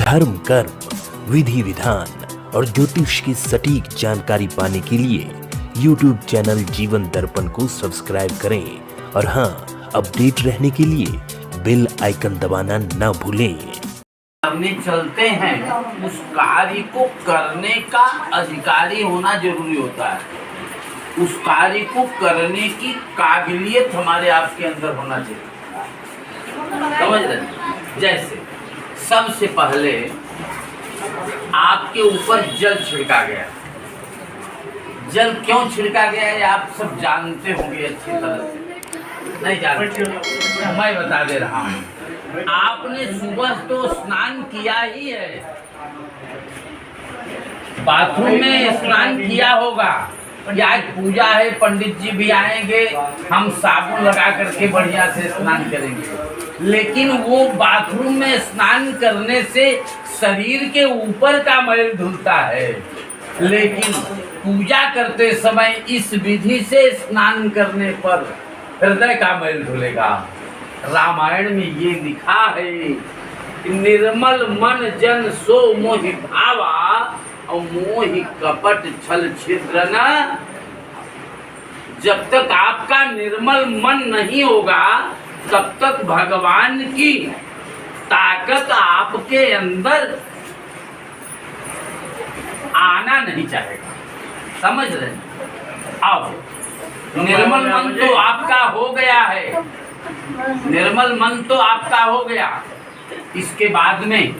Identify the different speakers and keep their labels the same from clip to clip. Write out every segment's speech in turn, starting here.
Speaker 1: धर्म, कर्म, विधि विधान और ज्योतिष की सटीक जानकारी पाने के लिए YouTube चैनल जीवन दर्पण को सब्सक्राइब करें और हाँ, अपडेट रहने के लिए बेल आइकन दबाना ना भूलें।
Speaker 2: करने चलते हैं, उस कार्य को करने का अधिकारी होना जरूरी होता है। उस कार्य को करने की काबिलियत हमारे आपके अंदर होना चाहिए। समझ रहे? जैसे सबसे पहले आपके ऊपर जल छिड़का गया। जल क्यों छिड़का गया है आप सब जानते होंगे अच्छी तरह से। नहीं जानते? मैं बता दे रहा हूँ। आपने सुबह तो स्नान किया ही है, बाथरूम में स्नान किया होगा। आज पूजा है, पंडित जी भी आएंगे, हम साबुन लगा करके बढ़िया से स्नान करेंगे। लेकिन वो बाथरूम में स्नान करने से शरीर के ऊपर का मैल धुलता है, लेकिन पूजा करते समय इस विधि से स्नान करने पर हृदय का मैल धुलेगा। रामायण में ये लिखा है, निर्मल मन जन सो मोहि भावा और मोहि कपट छल छिद्र न। जब तक आपका निर्मल मन नहीं होगा तब तक भगवान की ताकत आपके अंदर आना नहीं चाहेगा। समझ रहे? अब निर्मल मन तो आपका हो गया है, निर्मल मन तो आपका हो गया। इसके बाद में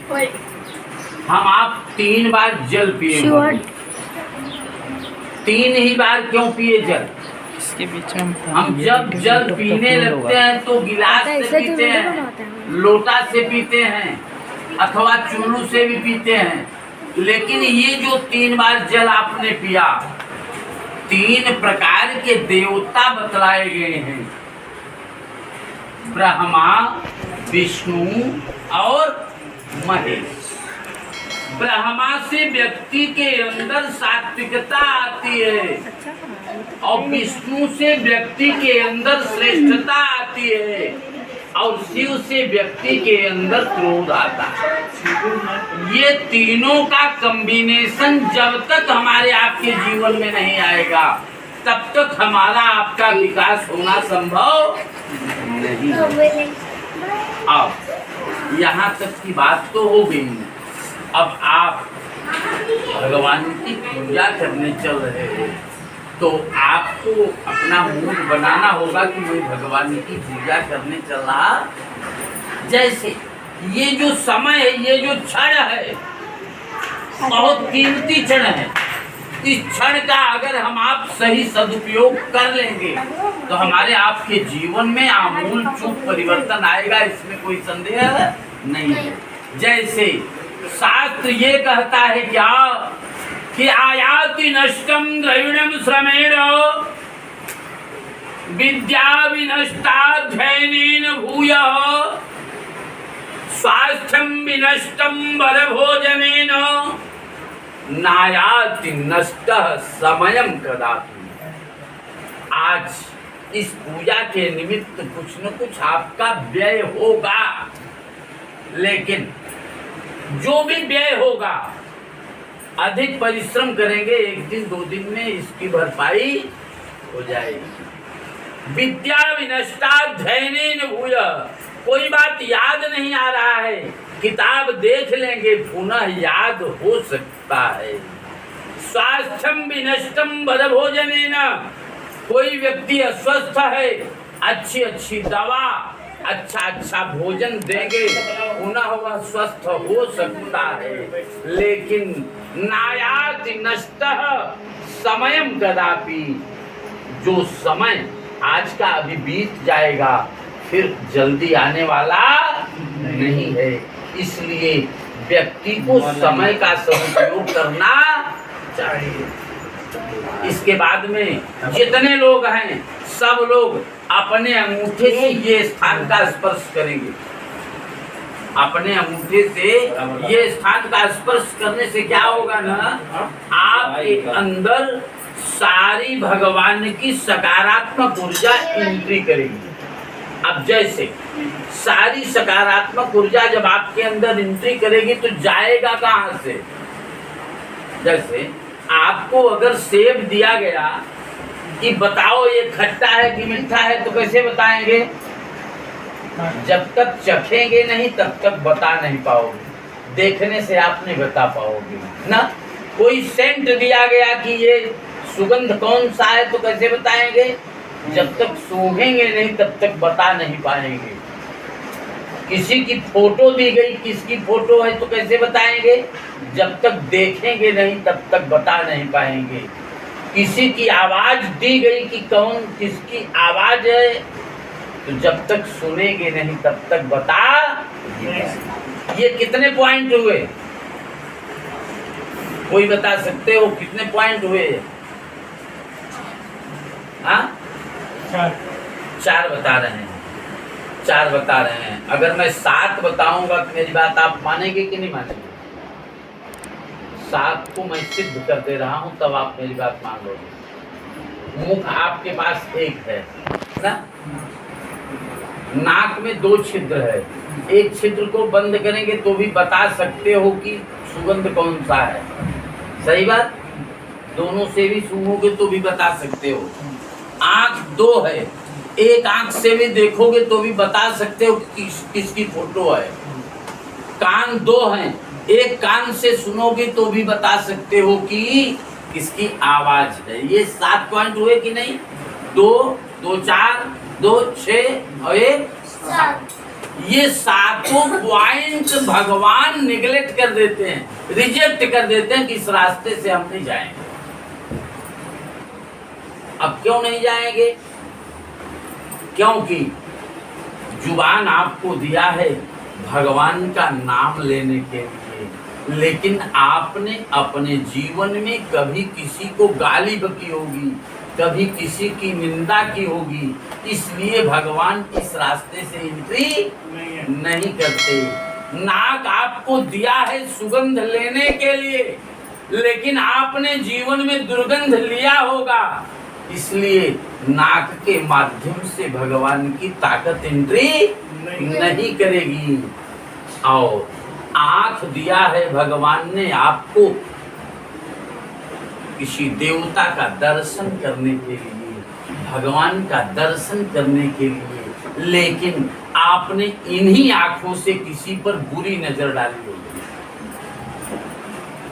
Speaker 2: हम आप 3 बार जल पिए। 3 ही बार क्यों पिए जल?
Speaker 3: इसके बीच में
Speaker 2: हम जब जल पीने लगते हैं तो गिलास से पीते हैं, लोटा से पीते हैं, अथवा चुल्लू से भी पीते हैं। लेकिन ये जो 3 बार जल आपने पिया, 3 प्रकार के देवता बतलाए गए हैं, ब्रह्मा, विष्णु और महेश। ब्रह्मा से व्यक्ति के अंदर सात्विकता आती है और विष्णु से व्यक्ति के अंदर श्रेष्ठता आती है और शिव से व्यक्ति के अंदर क्रोध आता है। ये तीनों का कॉम्बिनेशन जब तक हमारे आपके जीवन में नहीं आएगा तब तक हमारा आपका विकास होना संभव नहीं है। अब यहाँ तक की बात तो हो गई। अब आप भगवान की पूजा करने चल रहे हैं तो आपको अपना मूड बनाना होगा कि मैं भगवान की पूजा करने चल रहा। जैसे ये जो समय है, ये जो क्षण है, बहुत कीमती क्षण है। इस क्षण का अगर हम आप सही सदुपयोग कर लेंगे तो हमारे आपके जीवन में आमूल चूक परिवर्तन आएगा, इसमें कोई संदेह नहीं है। जैसे शास्त्र ये कहता है क्या कि आयाति नष्टम द्रविणम श्रमेण विद्या विनष्टाध्ययनेन भूयः स्वास्थ्यम विनष्टम बलभोजनेन नायाति नष्टः समयम कदापि। आज इस पूजा के निमित्त कुछ न कुछ आपका व्यय होगा, लेकिन जो भी व्यय होगा अधिक परिश्रम करेंगे, 1 दिन 2 दिन में इसकी भरपाई हो जाएगी। विद्या विनष्टाध्ययनेन भूयः, कोई बात याद नहीं आ रहा है, किताब देख लेंगे पुनः याद हो सकता है। स्वास्थ्यम विनष्टम बलभोजनेन, कोई व्यक्ति अस्वस्थ है, अच्छी दवा, अच्छा भोजन देंगे पुनः वह स्वस्थ हो सकता है। लेकिन नायाति नष्टः समयम कदापि, जो समय आज का अभी बीत जाएगा फिर जल्दी आने वाला नहीं है। इसलिए व्यक्ति को समय का सदुपयोग करना चाहिए। इसके बाद में जितने लोग हैं सब लोग अपने अंगूठे से ये स्थान का स्पर्श करेंगे। अपने अंगूठे से ये स्थान का स्पर्श करने से क्या होगा ना, आपके अंदर सारी भगवान की सकारात्मक ऊर्जा एंट्री करेगी। अब जैसे सारी सकारात्मक ऊर्जा जब आपके अंदर एंट्री करेगी तो जाएगा कहां से? जैसे आपको अगर सेब दिया गया कि बताओ ये खट्टा है कि मीठा है, तो कैसे बताएंगे? जब तक चखेंगे नहीं तब तक बता नहीं पाओगे, देखने से आप नहीं बता पाओगे ना। कोई सेंट दिया गया कि ये सुगंध कौन सा है, तो कैसे बताएंगे? जब तक सूंघेंगे नहीं तब तक बता नहीं पाएंगे। किसी की फोटो दी गई, किसकी फोटो है, तो कैसे बताएंगे? जब तक देखेंगे नहीं तब तक बता नहीं पाएंगे। किसी की आवाज दी गई कि कौन किसकी आवाज है, तो जब तक सुनेंगे नहीं तब तक बता। ये कितने पॉइंट हुए? कोई बता सकते हो कितने पॉइंट हुए? हाँ, 4 बता रहे हैं, 4 बता रहे हैं। अगर मैं 7 बताऊंगा तो मेरी बात आप मानेंगे कि नहीं मानेंगे? 7 को मैं सिद्ध कर दे रहा हूं, तब आप मेरी बात मान लोगे। मुख आपके पास एक है ना, नाक में 2 छिद्र है, एक छिद्र को बंद करेंगे तो भी बता सकते हो कि सुगंध कौन सा है। सही बात? दोनों से भी सूंघोगे तो भी बता सकते हो। आंख 2 है, एक आंख से भी देखोगे तो भी बता सकते हो कि किसकी फोटो है। कान 2 हैं, एक कान से सुनोगे तो भी बता सकते हो कि किसकी आवाज है। ये 7 पॉइंट हुए कि नहीं? 2, 2, 4, 2, 6 और 1 7। ये 7 पॉइंट भगवान निगलेक्ट कर देते हैं, रिजेक्ट कर देते हैं कि इस रास्ते से हम नहीं जाएंगे। अब क्यों नहीं जाएंगे? क्योंकि जुबान आपको दिया है भगवान का नाम लेने के लिए, लेकिन आपने अपने जीवन में कभी किसी को गाली बकी होगी, कभी किसी की निंदा की होगी, इसलिए भगवान इस रास्ते से एंट्री नहीं करते। नाक आपको दिया है सुगंध लेने के लिए, लेकिन आपने जीवन में दुर्गंध लिया होगा, इसलिए नाक के माध्यम से भगवान की ताकत एंट्री नहीं करेगी। और आंख दिया है भगवान ने आपको किसी देवता का दर्शन करने के लिए, भगवान का दर्शन करने के लिए, लेकिन आपने इन्हीं आंखों से किसी पर बुरी नजर डाली होगी,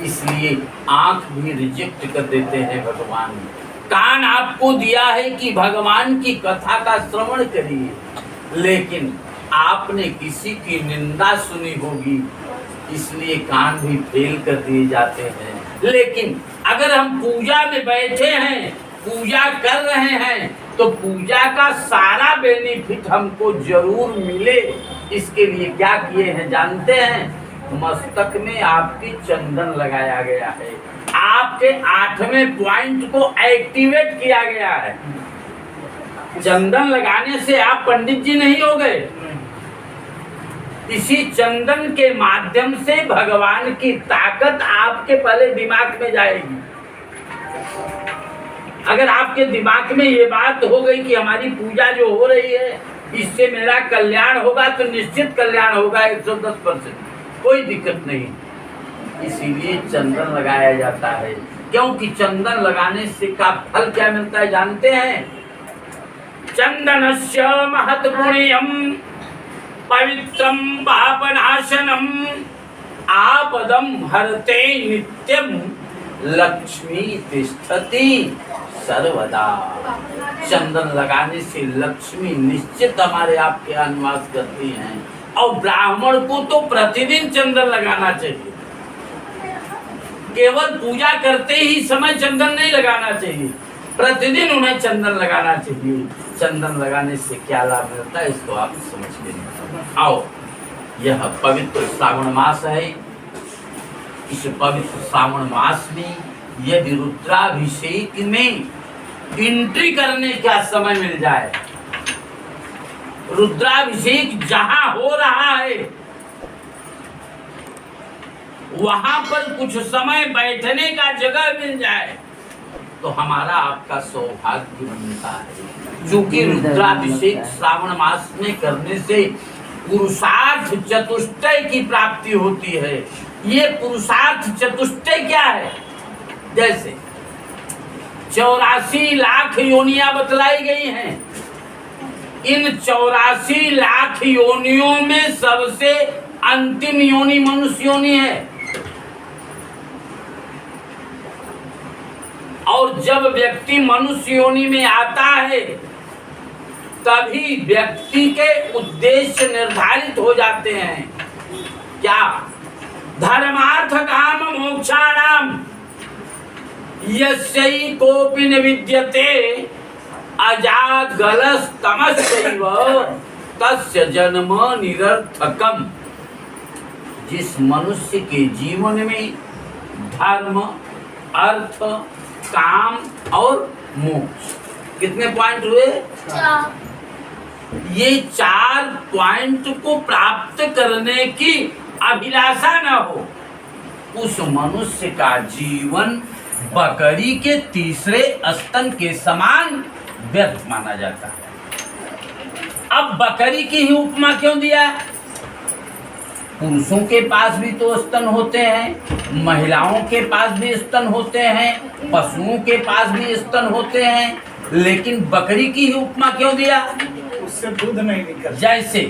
Speaker 2: इसलिए आंख भी रिजेक्ट कर देते हैं भगवान। कान आपको दिया है कि भगवान की कथा का श्रवण करिए, लेकिन आपने किसी की निंदा सुनी होगी, इसलिए कान भी फेल कर दिए जाते हैं। लेकिन अगर हम पूजा में बैठे हैं, पूजा कर रहे हैं, तो पूजा का सारा बेनिफिट हमको जरूर मिले, इसके लिए क्या किए हैं जानते हैं? मस्तक में आपकी चंदन लगाया गया है, आपके 8वें पॉइंट को एक्टिवेट किया गया है। चंदन लगाने से आप पंडित जी नहीं हो गए, इसी चंदन के माध्यम से भगवान की ताकत आपके पहले दिमाग में जाएगी। अगर आपके दिमाग में ये बात हो गई कि हमारी पूजा जो हो रही है इससे मेरा कल्याण होगा, तो निश्चित कल्याण होगा 110%, कोई दिक्कत नहीं। इसीलिए चंदन लगाया जाता है, क्योंकि चंदन लगाने से का फल क्या मिलता है जानते हैं? चंदनस्य महत् पुण्यम पवित्रम पापनाशनम आपदम हरते नित्यम लक्ष्मी तिष्ठति सर्वदा। चंदन लगाने से लक्ष्मी निश्चित हमारे आपके निवास करती हैं। और ब्राह्मण को तो प्रतिदिन चंदन लगाना चाहिए, केवल पूजा करते ही समय चंदन नहीं लगाना चाहिए, प्रतिदिन उन्हें चंदन लगाना चाहिए। चंदन लगाने से क्या लाभ मिलता है इसको आप समझ लेंगे। आओ, यह पवित्र श्रावण मास है, इस पवित्र श्रावण मास में यदि रुद्राभिषेक में एंट्री करने का समय मिल जाए, रुद्राभिषेक जहां हो रहा है वहां पर कुछ समय बैठने का जगह मिल जाए, तो हमारा आपका सौभाग्य बनता है। चूंकि रुद्राभिषेक श्रावण मास में करने से पुरुषार्थ चतुष्टय की प्राप्ति होती है। ये पुरुषार्थ चतुष्टय क्या है? जैसे 84 लाख योनियां बतलाई गई हैं। इन 84 लाख योनियों में सबसे अंतिम योनि मनुष्य योनि है। और जब व्यक्ति मनुष्य योनि में आता है तभी व्यक्ति के उद्देश्य निर्धारित हो जाते हैं। क्या? धर्मार्थ काम मोक्षाणाम यस्यै कोपि न विद्यते अजात गलस तमस्यैव तस्य जन्म निरर्थकम। जिस मनुष्य के जीवन में धर्म, अर्थ, काम और मोक्ष, कितने पॉइंट हुए? 4। ये 4 पॉइंट को प्राप्त करने की अभिलाषा न हो, उस मनुष्य का जीवन बकरी के तीसरे स्तन के समान व्यर्थ माना जाता है। अब बकरी की ही उपमा क्यों दिया? पुरुषों के पास भी तो स्तन होते हैं, महिलाओं के पास भी स्तन होते हैं, पशुओं के पास भी स्तन होते हैं, लेकिन बकरी की ही उपमा क्यों दिया?
Speaker 3: उससे दूध नहीं निकलता।
Speaker 2: जैसे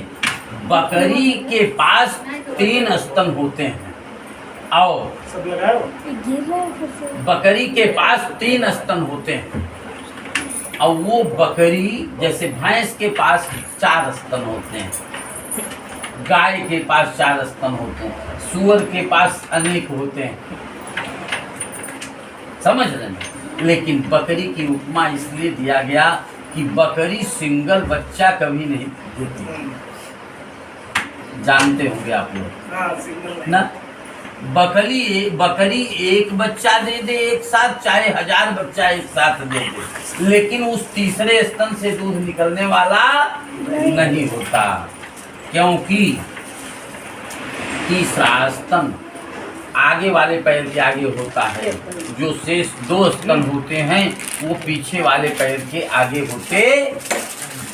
Speaker 2: बकरी के पास 3 स्तन होते हैं और
Speaker 3: सब लगाओ।
Speaker 2: बकरी के पास 3 स्तन होते हैं और वो बकरी, जैसे भैंस के पास 4 स्तन होते हैं, गाय के पास 4 स्तन होते हैं, सूअर के पास अनेक होते हैं, समझ रहे हैं? लेकिन बकरी की उपमा इसलिए दिया गया कि बकरी सिंगल बच्चा कभी नहीं देती। जानते होंगे आप लोग ना? बकरी एक बच्चा दे दे एक साथ, चाहे 1000 बच्चा एक साथ दे दे, लेकिन उस तीसरे स्तन से दूध निकलने वाला नहीं होता, क्योंकि तीसरा स्तन आगे वाले पैर के आगे होता है, जो शेष 2 स्तन होते हैं वो पीछे वाले पैर के आगे होते।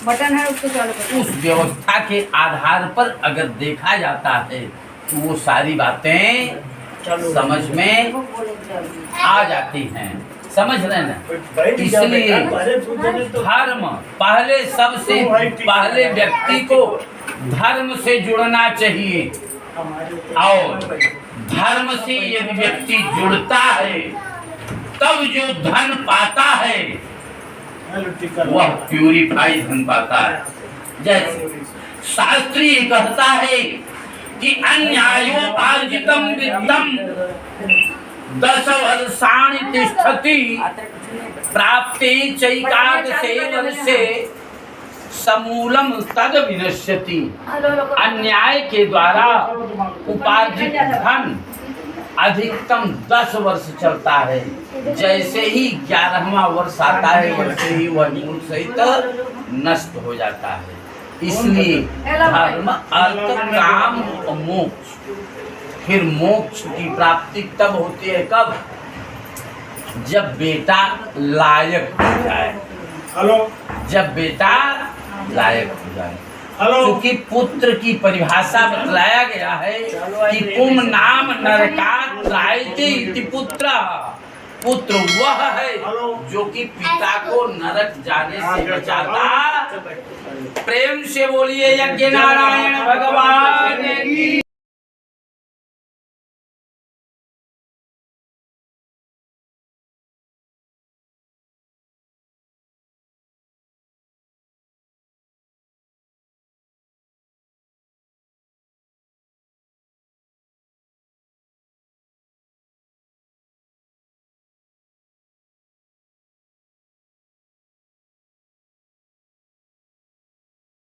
Speaker 4: बटन है उसको चालू करो।
Speaker 2: उस व्यवस्था के आधार पर अगर देखा जाता है तो वो सारी बातें समझ में आ जाती हैं, समझ रहे हैं ना? इसलिए धर्म पहले, सबसे पहले व्यक्ति को धर्म से जुड़ना चाहिए और धर्म से यदि व्यक्ति जुड़ता है तब जो धन पाता है वह प्यूरिफाई धन पाता है। जैसे शास्त्री कहता है कि अन्यायोपार्जितम वित्तम 10 वर्षाणि तिष्ठति प्राप्ते चैकादशे वर्षे समूलम तद विनश्यति। अन्याय के द्वारा उपार्जित धन अधिकतम 10 वर्ष चलता है, जैसे ही 11वां वर्ष आता है वैसे ही वह मूल सहित नष्ट हो जाता है। इसलिए धर्म, अर्थ, काम और मोक्ष, फिर मोक्ष की प्राप्ति तब होती है कब? जब बेटा लायक हो जाए।
Speaker 3: हेलो,
Speaker 2: जब बेटा लायक हो जाए।
Speaker 3: हेलो,
Speaker 2: क्योंकि पुत्र की परिभाषा बतलाया गया है कि पुम नाम नरकात् त्रायते इति पुत्र। पुत्र वह है जो कि पिता को नरक जाने से बचाता। प्रेम से बोलिए यज्ञ नारायण भगवान की।